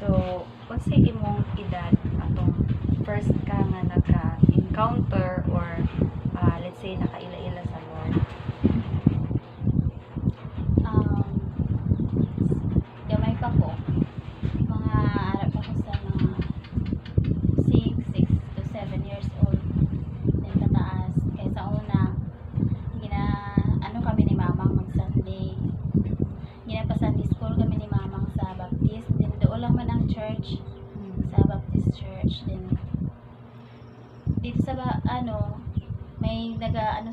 So, kung sa imong edad atong first ka nga naka-encounter or let's say nakaila-ila sa Lord. Gamay pa ko. Mga arap ako sa mga 6 to 7 years old. Then pataas. Kaya sa una, kami ni mamang mag-Sunday. Pa Sunday school kami ni mamang sa Baptist. Then doon lang man ang church. Sa Baptist Church. Then dito sa may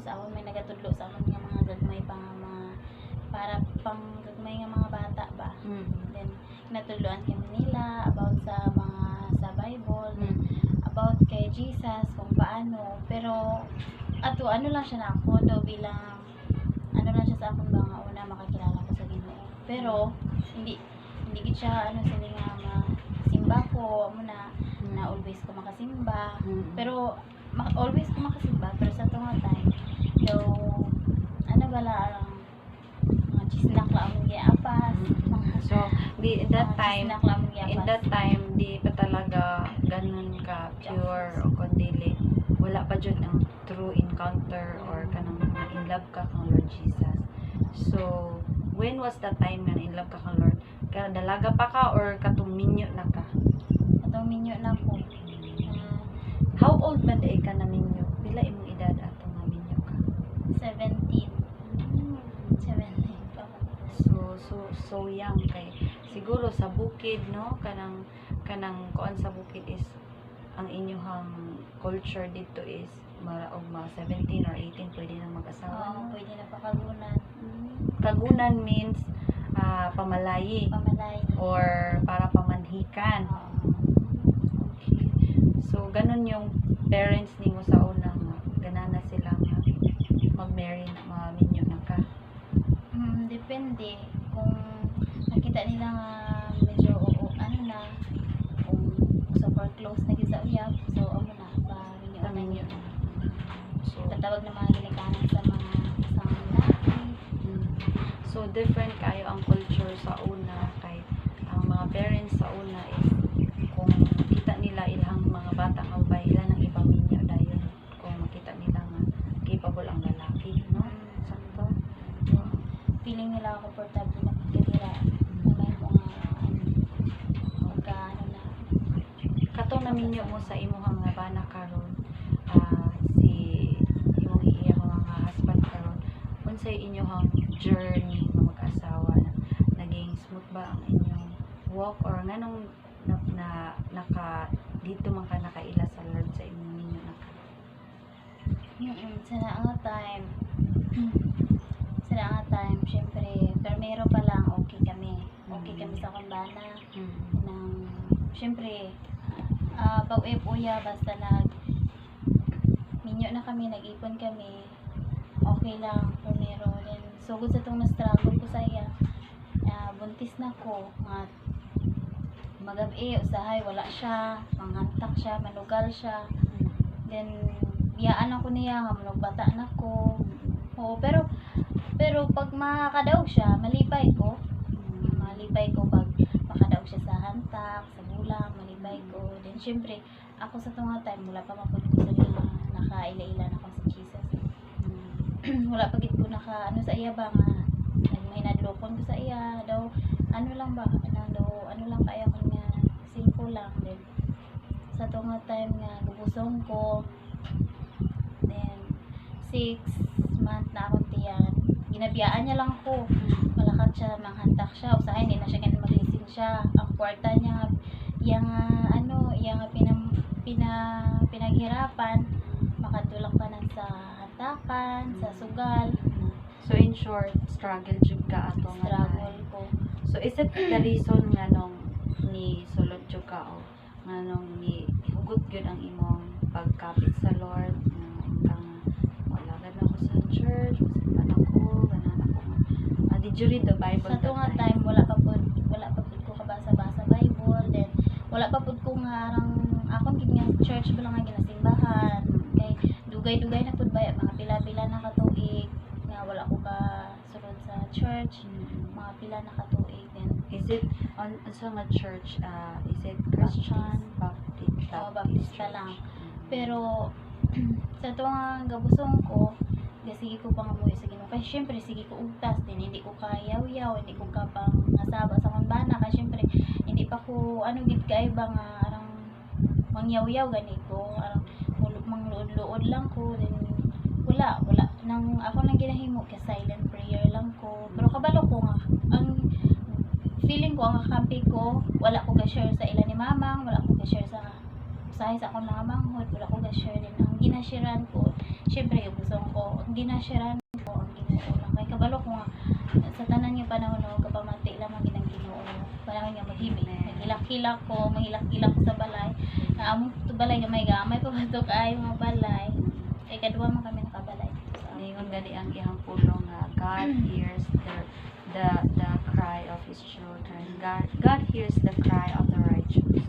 sa ako, may nagatudlo sa amin nga mga gagmay pa nga mga para pang gagmay nga mga bata ba. Then natudloan kami nila about sa Bible, about kay Jesus kung paano. Pero lang siya na ako do bilang lang siya sa akong mga una makakilala ko sa Ginoo. Pero hindi gid siya sila nga simba ko muna na always ko makasimba. Pero always ko makasimba pero sa tunga time daw bala mga chisnak lang ang giapas. So, in that Chisnak time di pa talaga ganun ka pure o kundili wala pa jud ang true encounter or kanang in love ka kang Lord Jesus. So, when was the time nga in love ka kang Lord? Dalaga pa ka or katong minyo na ka? Katong minyo na ko. How old ba day ka na minyo? Pila imong edad atong nga minyo ka? 17 pa. So young kay siguro sa bukid no kanang kuan sa bukid is ang inyong culture dito is og mga 17 or 18 pwede na mag-asawa. Oo, pwede na pakagunan. Kagunan means pamalayi or para pamanhikan. Okay. So ganun yung parents nimo sa una nga ganana sila nga mag-marry na maminyo na ka. Depende kung nakita nila nga medyo na kung super close na gid sa uyab, so na ba minyo na. So tatawag na mga ginikanan sa mga laki. So different kayo ang culture sa una kay ang mga parents sa una is kung kita nila ilang mga bata nga babae ila ng ibang minyo dayon kung makita nila nga capable ang lalaki no. Sakto. Feeling nila comfortable na pagkatira may mga na katong naminyo mo sa imuhang nga bana karon si imong iya mga husband karon unsay inyohang journey nga mag-asawa naging smooth ba ang inyong walk or nganong naka dito man ka nakaila sa Lord sa imong ninyo naka sa nga time syempre primero pa lang okay kami sa kambana nang syempre pag-uya basta minyo na kami nag-ipon kami okay lang primero then sugod sa itong na-struggle ko sa iya buntis na ko magabi usahay wala siya manghantak siya manugal siya then biyaan ako niya nga manugbata na ko pero pag makakadaog siya malipay ko pag makadaog siya sa hantak sa bulang malipay ko then syempre ako sa tunga time wala pa mapud ko sa nakaila-ila na ko sa Jesus. Wala pa gid ko sa iya ba nga nagmahinadlokon ko sa iya daw lang kaya ko nga simple lang then sa tunga time nga gubusong ko then 6 months na akong tiyan ginabiyaan niya lang ko malakat siya manghantak siya usahay hindi na siya ganun maglising siya ang kwarta niya yang pinaghirapan makatulak pa nan sa hantakan sa sugal. So in short struggle jud ka ato nga Struggle ko. So is it the reason nga nung ni sulod jud ka o nga nung ni hugot gyud ang imong pagkapit sa Lord kang wala gad ako sa church wala ako did you read the Bible Sa tunga time wala pa pud ko kabasa-basa Bible then wala pa pud ko nga arang akon gid nga church ba lang nga ginasimbahan kay dugay-dugay na pud ba mga pila-pila na katuig nga wala ko ka sulod sa church mga pila na katuig then Is it on sa nga church, is it Christian Baptist? Baptista lang. Pero sa tuwang gabusong ko, sige ko pang amoy sa Ginoo. Kasi syempre sige ko ugtas din, hindi ko kayaw-yaw, hindi ko ka pang nasaba sa kumbana. Kasi syempre hindi pa ko ano gid kay ba nga arang mangyaw-yaw gani ko, arang mangluod-luod lang ko, then wala nang ako lang ginahimo kay silent prayer lang ko. Pero kabalo ko nga ang feeling ko, ang kakampi ko, wala ko ga-share sa ila ni mamang, wala ko ga-share sa usahay sa akong mga manghod, wala ko ga-share din. Ang ginasharean ko, syempre yung gusto ko, ang ginasharean ko, ang Ginoo lang. Kay kabalo ko nga, sa tanan yung panahon no, kapamati lang ang ginang Ginoo. Panahon nga maghimik, maghilak-hilak ko sa balay. Among to balay nga may gamay pa ba to kaayo mga balay. Kay kadua man kami nakabalay. Ningon gani ang iyang pulong nga God hears the cry of His children. God hears the cry of the righteous.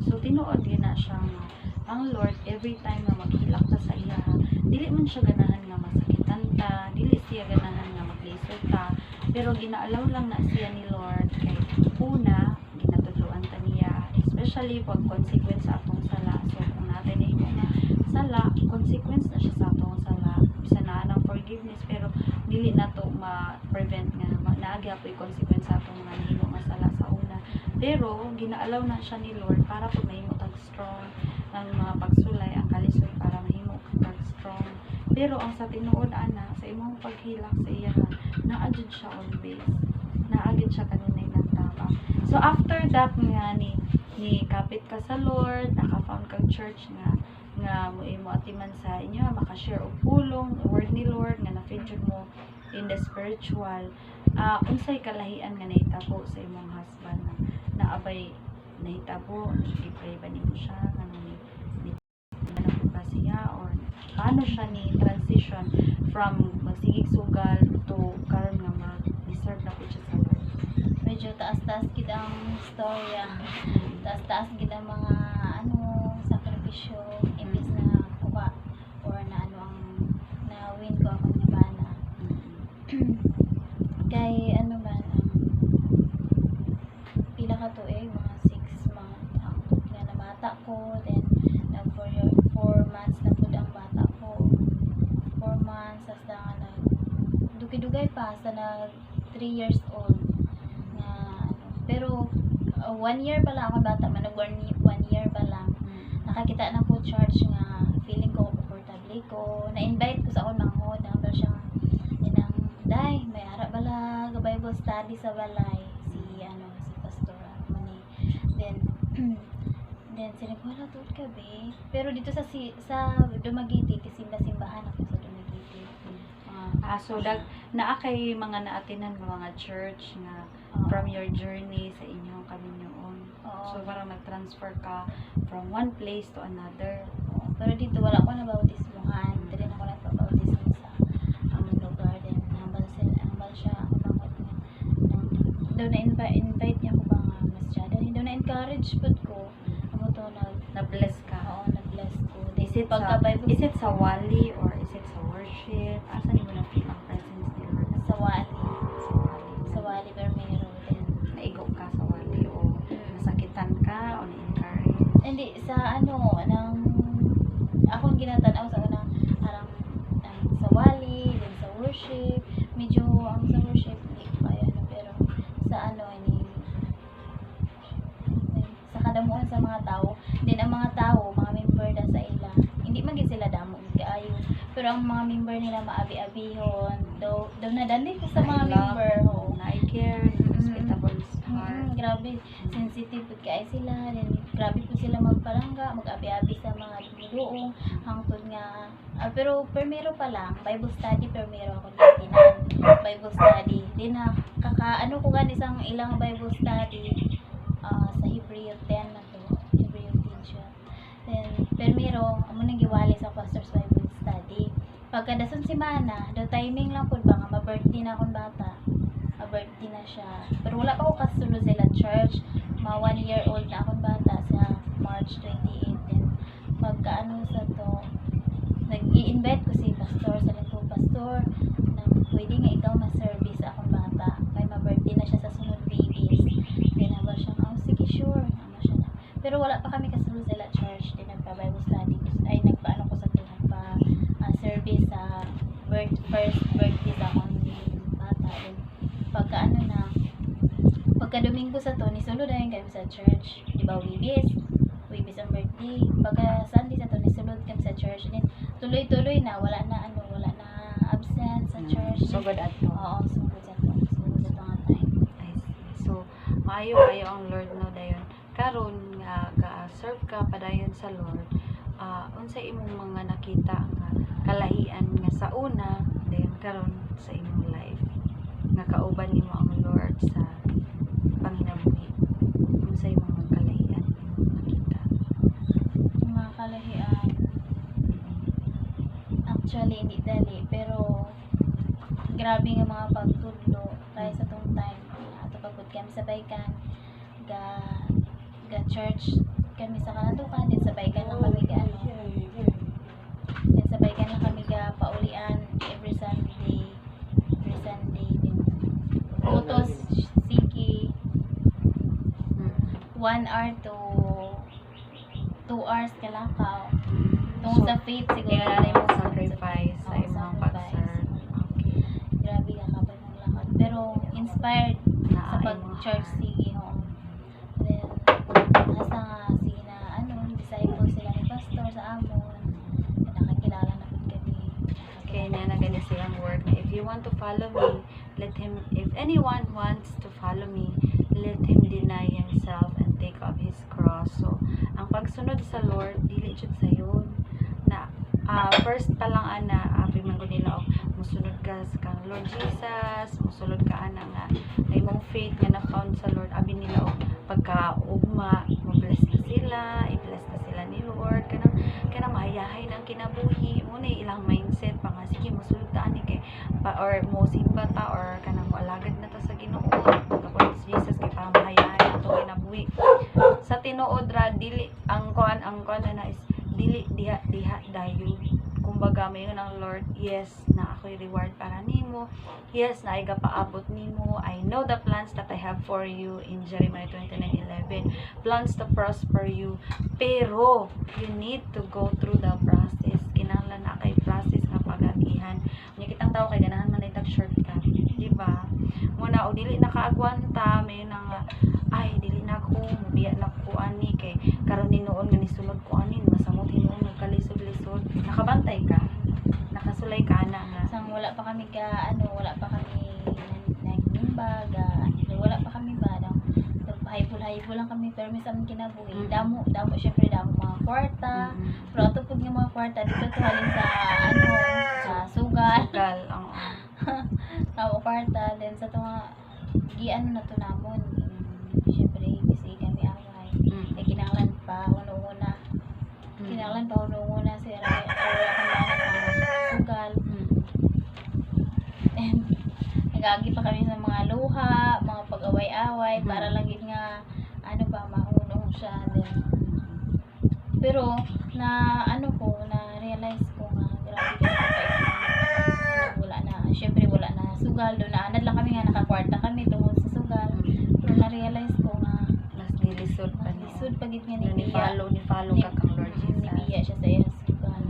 So tinuod din na siya nga ang Lord every time nga maghilak ta sa iya, dili man siya ganahan nga masakitan ta, dili siya ganahan nga maglisod ta, pero ginaalaw lang na siya ni Lord kay una ginatudloan ta niya, especially pag consequence sa atong sala. So kung natin ay mga sala, consequence na siya sa atong sala, bisa na ng forgiveness, pero dili na to ma-prevent nga naagi apoy consequence sa atong mga nahimo nga sala sa una. Pero ginaalaw na siya ni Lord para pag mahimo tag strong ang mga pagsulay, ang kalisod para mahimo tag strong. Pero ang sa tinuod ana sa imong paghilak sa iya, naagid siya always, naagid siya kanunay nagtama. So after that nga ni kapit ka sa Lord, naka-found kang church nga mo atiman sa inyo, maka-share og pulong word ni Lord nga na-feature mo in the spiritual. Unsay kalahian nga nahitabo sa imong husband na abay nahitabo, i-pray ba nimo siya nga ni ba siya, or paano siya ni transition from magsigig sugal to karon nga mag-deserve na po siya sa Lord? Medyo taas-taas gid ang storya. Taas-taas gid ang mga sakripisyo imbis na kuha or na ang na-win ko ako nga bana. Kay pila ka tuig, mga 6 months ang nga na bata ko, then nag 4 months na pud ang bata ko. 4 months hasta nga dugay pa sa nag 3 years old nga pero 1 year pa lang ako bata man, nag 1 year pa lang nakakita na ko church nga feeling ko comfortable ko, na-invite ko sa akong manghod na siya inang day may ara bala ga Bible study sa balay si pastor Mani, then sinigwala to ka be, pero dito sa Dumaguete simbahan ako sa Dumaguete. So naa kay mga naatinan nga mga church nga from your journey sa inyong kaminyoon. So parang nag-transfer ka from one place to another. Pero dito wala ko na bautismuhan. Dito rin ako nagpa-bautismo sa lugar din. Hambal siya ako bangod nga. Daw na-invite niya ko ba nga masyado. Daw na-encourage po ko. Amo to Na-bless ka. Oo, na-bless ko. Is it sa wali or is it sa worship? Asa ni mo na feel ang presence ni Lord? Sa wali pero meron din. Naigo ka sa wali o nasakitan ka o na-encourage? Hindi, sa akong ginatanaw sa unang parang sa wali, then sa worship, medyo ang sa worship hindi ko kaya pero sa sa kadamuan sa mga tao, then ang mga tao, mga member na sa ila, hindi man gid sila damo kaayo, pero ang mga member nila maabi-abihon, daw nadali ko sa mga member ho. I care, hospitable heart. Grabe, sensitive pud kay sila, then grabe po sila magparangga, mag-abi-abi sa mga duduong hangtod nga pero permero pa lang Bible study, permero ako tinan Bible study din na ko gani isang ilang Bible study sa Hebreo 10 na to, Hebreo 10 siya. Then permero amo nang giwali sa pastor's Bible study pagkada sa semana do timing lang pud ba nga ma-birthday na akong bata, ma-birthday na siya, pero wala pa ako kasunod sila church, mga 1 year old na akong bata sa March 28. Then pagka sa to nag-i-invite ko si pastor sa lingkod, pastor na pwede nga ikaw ma-service akong bata kay ma-birthday na siya sa sunod babies. Pero wala pa kami kasunod sila church. Di nagpa-Bible study. Ay, nagpa-ano ko sa ito, nagpa-service sa first birthday sa akong bata. Then, pagka ano na, pagka Domingo sa to, nisulod na yun kami sa church. Di ba, Wibis ang birthday. Pagka Sunday sa to, nisulod kami sa church. Then, tuloy-tuloy na, wala na absent sa church. So good at to. Oo, sugod sa to. Sugod sa to nga time. I see. So, maayo ang Lord no dayon. Karon nga ga-serve ka padayon sa Lord. Unsay imong mga nakita nga kalahian nga sa una dayon karon sa imong life. Nga kauban nimo ang Lord sa panginabuhi. Unsay mga kalahian imong nakita? Yung mga kalahian, actually, hindi dali. Pero, grabe nga mga pagtudlo. Kaya sa tong time, ato pagod kami sa Baykan, ga church kami sa kanatukan, din sa Baykan lang kami din sa Baykan lang kami paulian every Sunday din. Utos, Siki, 1 hour to 2 hours kalakaw. Tungkol sa faith, siguro. Kaya na imong sacrifice sa Oo, imong sacrifice. pag-serve. Okay. Grabe ka kapal ng lakad. Pero, inspired sa pag-church, sige, ho. Then, nasa nga, sige na, disciple sila ni pastor sa amon. Nakakilala na po kami. Kaya na gani siyang word na if you want to follow me, if anyone wants to follow me, let him deny himself and take up his cross. So, ang pagsunod sa Lord, dili jud sayon na first pa lang man ko nila musunod ka sa kang Lord Jesus, musunod ka nga na imong faith nga na found sa Lord, abi nila pagka ugma mo bless ka sila, i-bless ka sila ni Lord kanang mahayahay ng kinabuhi mo na ilang mindset pa nga sige musulod ta ani kay or mo simba ta or kanang alagad na ta sa Ginoo kapag Jesus kay para mahayahay ato kinabuhi sa tinuod ra dili ang kuan na is dili diha dayon kumbaga mayon ang Lord, yes na ako'y reward para nimo, yes na ay gapaabot nimo, I know the plans that I have for you in Jeremiah 29:11, plans to prosper you, pero you need to go through the process. Kinahanglan na kay process nga pag-agihan nya kitang tao kay ganahan man itag shortcut, di ba? Muna o dili nakaagwanta mayon nga ay dili na ko mubiya na ko ani kay karon ni noon nga nisulod ko ani masamot hinuon nagkalisod-lisod nakabantay ka nakasulay ka na nga Sang wala pa kami wala pa kami nagnimbag, wala pa kami ba daw. Pahibol-hibol lang kami pero may sa aming kinabuhi. Damo syempre mga kwarta. Pero ato pud nga mga kwarta dito to halin sa sa sugal. ang Tao kwarta then sa to nga na to namon. Syempre kasi kami away. Kaya kinahanglan pa una si Ray or sa sugal. And nagagi pa kami sa mga luha, mga pag-away-away para lang yun nga mahunong siya din. Pero na realize ko nga grabe syempre wala na sugal doon na anad lang kami nga nakakwarta kami tungkol sa sugal. Pero na realize ko nga mas nilisod pa niya lisod pagit nga ni ni follow ka kang Lord Jesus niya siya sa iya sugal.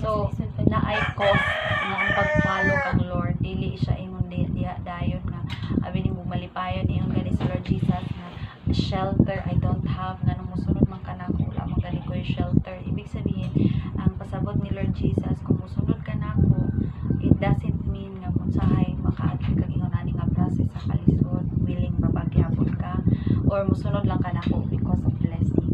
so na ay cost nga ang pag-follow kang Lord dili siya imong diha dayon nga abi nimo malipayon iyong gali sa Lord Jesus nga shelter I don't have nga nung musunod man kanako wala man gali ko yung shelter ibig sabihin ang pasabot ni Lord Jesus kung musunod kanako it doesn't mean nga unsahay makaagi kag ingon ani nga process sa kalisod willing babagyapon ka or musunod lang kanako because of blessing.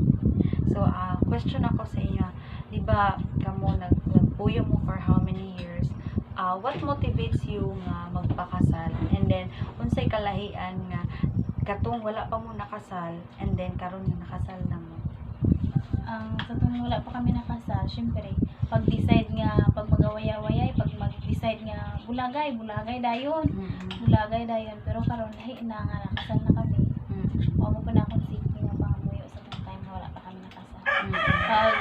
So question ako sa inyo, di ba kamo nagpuyo mo for how many years? What motivates you nga magpakasal? And then unsay kalahian nga katong wala pa mo nakasal and then karon nga nakasal na mo? Sa tuwing wala pa kami nakasal, syempre, pag-decide nga, pag mag-away-away, pag mag-decide nga, bulagay dayon. Bulagay dayon. Pero karon lahi na nga, nakasal na kami. Wala pa na akong safety nga pangamuyo sa tuwing time na wala pa kami nakasal. Pag,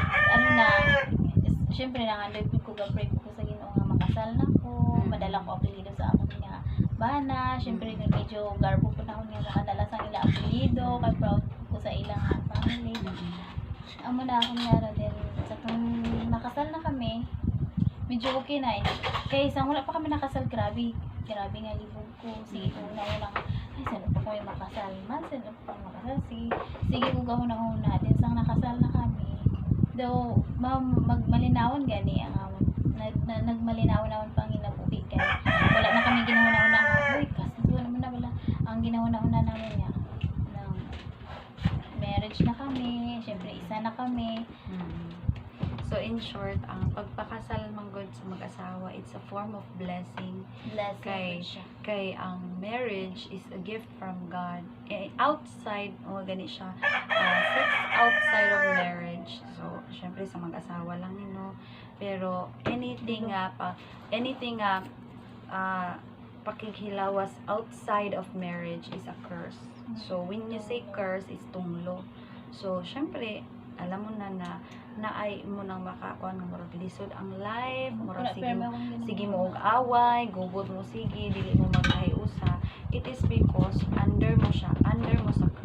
syempre, nangandoy ko ga-pray ko sa Ginoo nga makasal na ko, madala ko apelido sa akong nga bana, syempre, medyo garbo po na ako nga makadala sa ila apelido, kay proud ko sa ilang family. amo na akong yara din. Sa kung nakasal na kami, medyo okay na. Kaya isang wala pa kami nakasal, grabe. Grabe nga libog ko. Sige ko una-una ka. Ay, saan pa kami makasal? Man, saan pa kami makasal? Sige ko gahuna-una. Din sang nakasal na kami. Though, magmalinawan gani ang amon. Nagmalinawan-nawan pang hinabuhi. Kaya wala na kami ginahuna-una. Uy, kasi naman na wala. Ang ginahuna-una namin niya. Marriage na kami. Siyempre, isa na kami. So in short, ang pagpakasal manggod sa mag-asawa, it's a form of blessing. Blessing siya. Kay ang marriage is a gift from God. Outside, gani siya, sex outside of marriage. So, syempre sa mag-asawa lang nino. Pero anything pakikhilawas outside of marriage is a curse. So when you say curse, it's tunglo. So, syempre, alam mo na ay mo nang makakuan nga murag lisod ang life, murag sige mo og away, gubod mo sige, dili mo magkahiusa. It is because under mo sa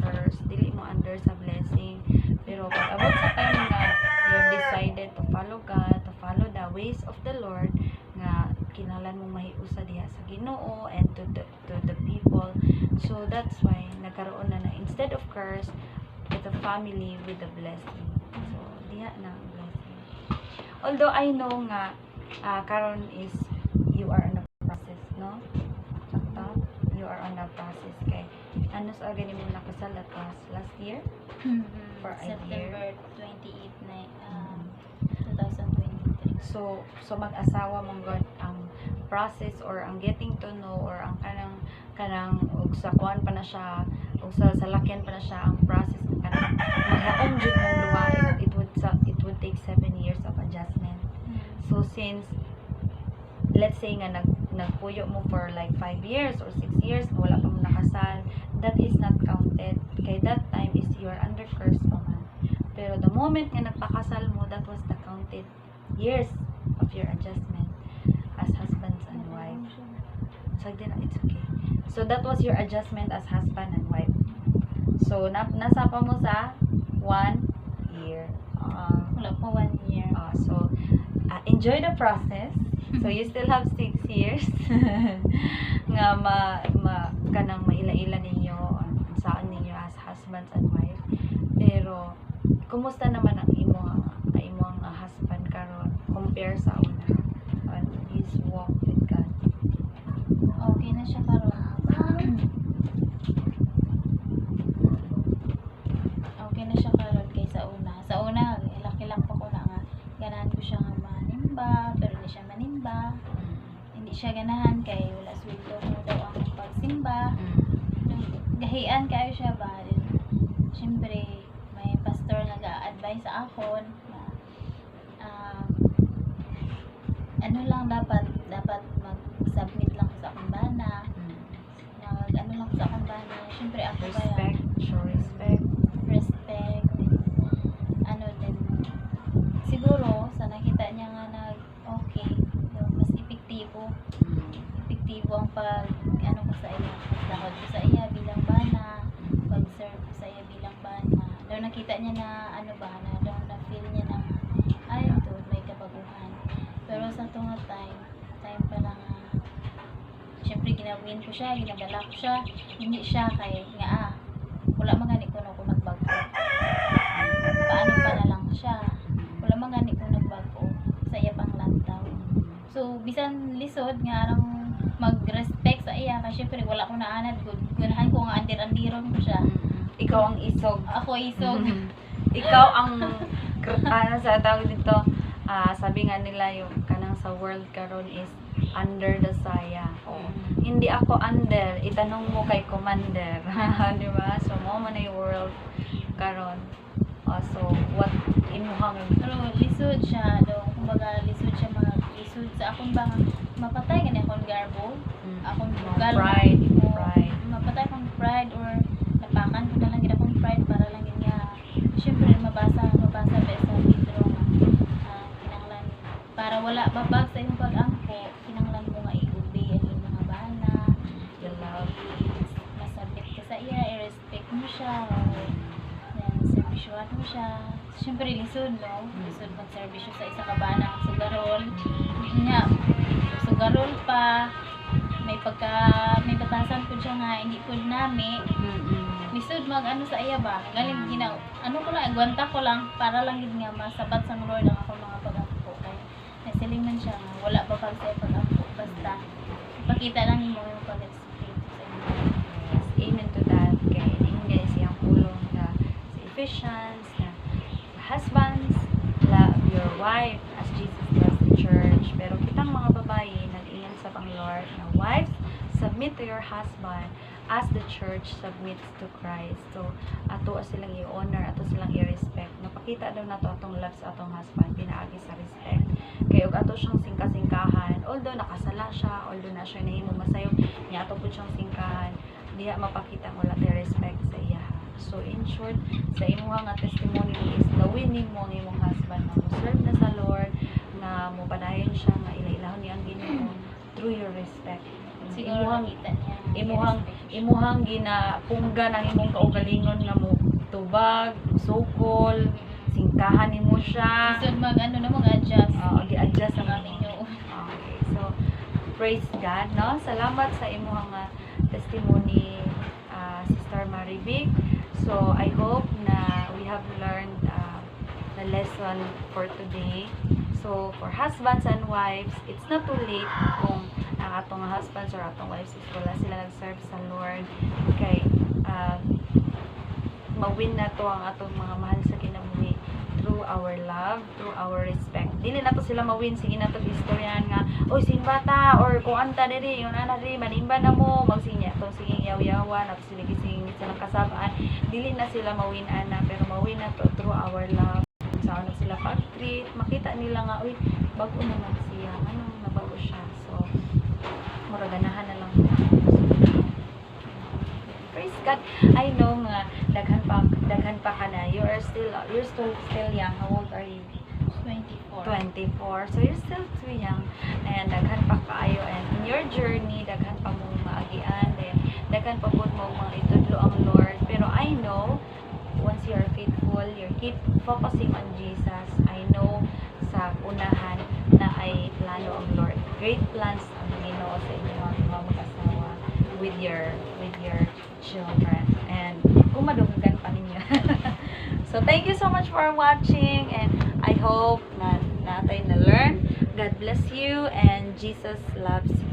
curse, dili mo under sa blessing. Pero pag abot sa time nga you decided to follow God, to follow the ways of the Lord, nga kinahanglan mong mahiusa diha sa Ginoo and to the people. So that's why nagkaroon na instead of curse, it's a family with a blessing. So diha na ang blessing. Although I know nga karon is you are on a process, no? Sakto? You are on a process kay ano sa gani mo nakasal at last year? For a year. September 28 na 2023. So mag-asawa mong God ang process or ang getting to know or ang kanang og sa kuan pa na siya og sa lakyan pa na siya ang process ng kanang maghaon jud mong luwa, it would take 7 years of adjustment. So since let's say nga nagpuyo mo for like 5 years or 6 years wala pa mo nakasal, that is not counted. Kay that time is you are under curse pa man. Pero the moment nga nagpakasal mo, that was the counted years of your adjustment as husbands and wife. So it's okay. So that was your adjustment as husband and wife. So nasa pa mo sa 1 year. Wala pa 1 year. So enjoy the process. So you still have 6 years nga kanang maila-ila ninyo saan ninyo as husbands and wife. Pero kumusta naman ang imong husband karon compare sa una on his walk with God? Okay na siya karon. Okay na siya karon kay sa una. Sa una, laki lang pa ko na nga ganahan ko siya nga manimba, pero hindi siya manimba. Hindi siya ganahan kay wala sweldo mo daw ang pagsimba. Gahian kayo siya ba? Siyempre, may pastor nag-a-advise sa akon na ano lang dapat mag-submit lang ko sa akong bana. Ano lang ko sa akong bana. Siyempre ako Respect, show respect. Respect. Ano din. Siguro, sa nakita niya nga okay, mas epektibo ang ano ko sa iya. Pagsahod ko sa iya bilang bana, pag-serve ko sa iya bilang bana. Daw nakita niya na daw na-feel niya na ito, may kabaguhan. Pero sa tunga time pa lang syempre ginawin ko siya, ginadala ko siya, hindi siya kay nga wala magani ko na kung nagbago. Paano pa na lang siya. Wala magani ko nagbago sa iya pang lantaw. So bisan lisod nga arang mag-respect sa iya kasi syempre wala ko naanad gunahan ko nga andir-andiron ko siya. Ikaw ang isog. Ako isog. Ikaw ang sa tawag dito, sabi nga nila yung kanang sa world karon is under the saya. Hindi ako under, itanong mo kay commander. Di ba? So mo man yung world karon. So what imuhang Pero lisod siya daw, kumbaga lisod siya lisod sa akong bang mapatay gani akong garbo, akong bugal, pride. mapatay akong pride or napakan ko na lang gid akong pride para lang yun nga syempre mabasa ba sa Pedro nga kinanglan para wala babag sa imong pag-angko, kinanglan mo nga i-obey ang imong mga bana, masabit ka sa iya, i-respect mo siya, servisyohan mo siya, syempre lisod no. Lisod mag-servisyo sa isa ka bana sugarol. Nya sugarol pa may batasan po siya nga hindi po nami. Lisod mag ano sa iya ba? Galing ginaw. Ano ko lang agwanta ko lang para lang gid nga masabat sang Lord ang ako mga pag-ampo kay nasiling man siya nga wala pa pag sa pag-ampo basta ipakita lang nimo yung pag-espiritu sa inyo. Yes, amen to that. Kaya yun guys, yung pulong na sa Ephesians na husbands, love your wife as Jesus loves the church. Pero kitang mga babae, nag-iyan sa Lord na wives, submit to your husband as the church submits to Christ. So, ato silang i-honor, ato silang i-respect. Napakita daw na to atong love sa atong husband, pinaagi sa respect. Kaya og ato siyang singka-singkahan, although nakasala siya, although na siya nahimo masayog, niya ato po siyang singkahan, diha mapakita mo lang respect sa iya. So, in short, sa imuha nga testimony is lawin nimo ang imong husband na mo-serve na sa Lord, na mo padayon siya nga ilailahon niya ang Ginoo through your respect. Siguro nakita niya. Imuhang ginapungga ng imong kaugalingon nga mo tubag, sukol, singkahan nimo siya. Lisod mag ano na mag-adjust. Gi-adjust ang Ang inyo. Okay. So, praise God, no? Salamat sa imuhang testimony, Sister Marivic. So, I hope na we have learned the lesson for today. So, for husbands and wives, it's not too late kung ang atong husbands or atong wives is wala sila nag-serve sa Lord. Okay, mawin na to ang atong mga mahal sa kinabuhi through our love, through our respect. Dili na to sila mawin, sige na to istoryahan nga, oy, sinbata, or kung anta diri, yung ana diri, manimba na mo, magsinya to, sige yaw-yawan, at sila gising silang kasabaan. Dili na sila mawin ana, pero mawin na to through our love. Sa ano sila pag-treat, makita nila nga, uy, bago naman siya, anong nabago siya. So, maraganahan na lang. Praise God. I know nga, daghan pa ka na. You're still young. How old are you? 24. So, you're still too young. And daghan pa kaayo. And in your journey, daghan pa mong maagian. Then, daghan pa po mo mga itudlo ang Lord. Pero I know, once you are faithful, you keep focusing on Jesus. I know sa unahan na ay plano ang Lord. Great plans ang Ginoo sa inyo mga mag-asawa with your children. And kumadunggan pa ninyo. So thank you so much for watching, and I hope na natin na learn. God bless you, and Jesus loves you.